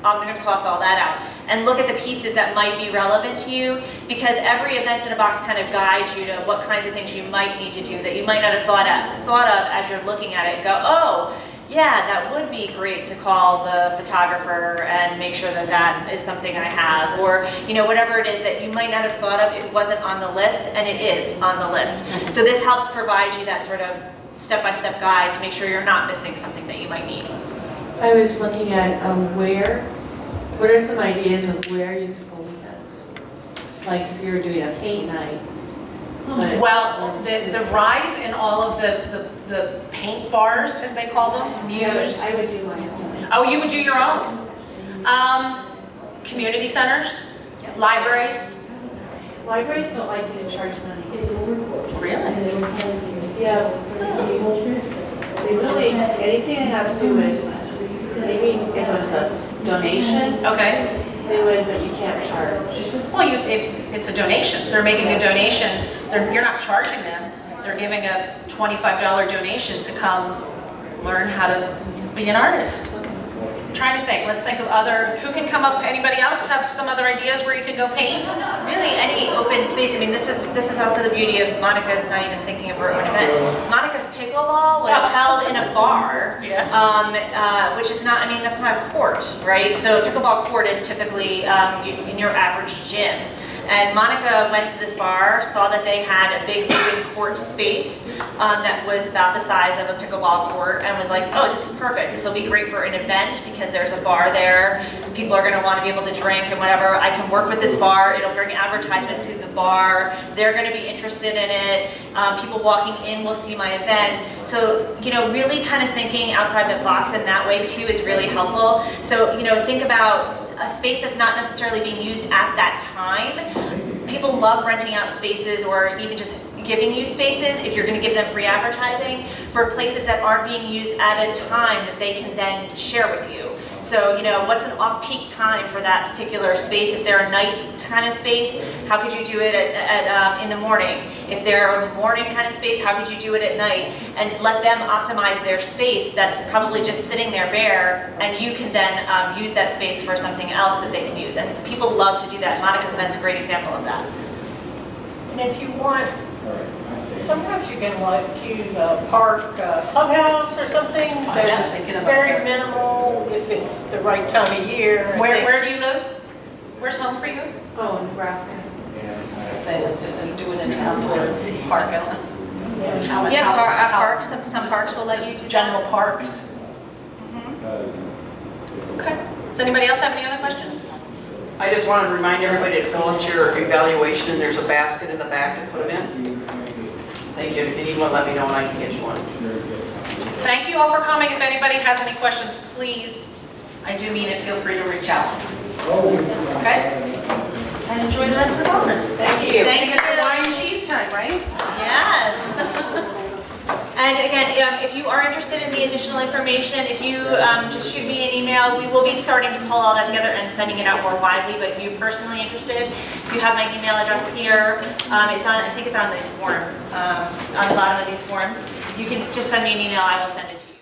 I'm going to toss all that out and look at the pieces that might be relevant to you, because every Event in a Box kind of guides you to what kinds of things you might need to do that you might not have thought of as you're looking at it and go, oh, yeah, that would be great to call the photographer and make sure that that is something I have, or whatever it is that you might not have thought of, it wasn't on the list, and it is on the list. So this helps provide you that sort of step-by-step guide to make sure you're not missing something that you might need. I was looking at what are some ideas of where you could hold events? Like if you were doing a paint night. Well, the rise in all of the paint bars, as they call them, Muse. I would do my own. Oh, you would do your own? Community centers, libraries. Libraries don't like to charge money. Really? Yeah. They really, anything that has to do with, maybe if it's a donation. Okay. They would, but you can't charge. Well, it's a donation. They're making a donation. You're not charging them. They're giving a $25 donation to come learn how to be an artist. I'm trying to think. Let's think of who can come up? Anybody else have some other ideas where you can go paint? Really, any open space. I mean, this is also the beauty of Monica's not even thinking of her own event. Monica's Pickleball was held in a bar, which is not, that's not a court, right? So a pickleball court is typically in your average gym. And Monica went to this bar, saw that they had a big open court space that was about the size of a pickleball court, and was like, oh, this is perfect. This will be great for an event because there's a bar there. People are going to want to be able to drink and whatever. I can work with this bar. It'll bring advertisement to the bar. They're going to be interested in it. People walking in will see my event. So, really kind of thinking outside the box in that way too is really helpful. So, think about a a space that's not necessarily being used at that time, people love renting out spaces or even just giving you spaces, if you're gonna give them free advertising, for places that aren't being used at a time that they can then share with you. So, you know, what's an off-peak time for that particular space? If they're a night kind of space, how could you do it in the morning? If they're a morning kind of space, how could you do it at night? And let them optimize their space that's probably just sitting there bare, and you can then use that space for something else that they can use. And people love to do that. Monica's event's a great example of that. And if you want, sometimes you can like use a park clubhouse or something. That's very minimal if it's the right time of year. Where do you live? Where's home for you? Oh, Nebraska. I was gonna say that just to do it in town or city park, I don't know. Yeah, parks, some parks will let you do general parks. Okay. Does anybody else have any other questions? I just want to remind everybody to fill out your evaluation, and there's a basket in the back to put them in. Thank you. If you need one, let me know and I can get you one. Thank you all for coming. If anybody has any questions, please, I do mean it, feel free to reach out. Okay? And enjoy the rest of the conference. Thank you. I think it's wine and cheese time, right? Yes. And again, if you are interested in the additional information, if you just shoot me an email, we will be starting to pull all that together and sending it out more widely. But if you're personally interested, you have my email address here. It's on, I think it's on these forms, on the bottom of these forms. You can just send me an email, I will send it to you.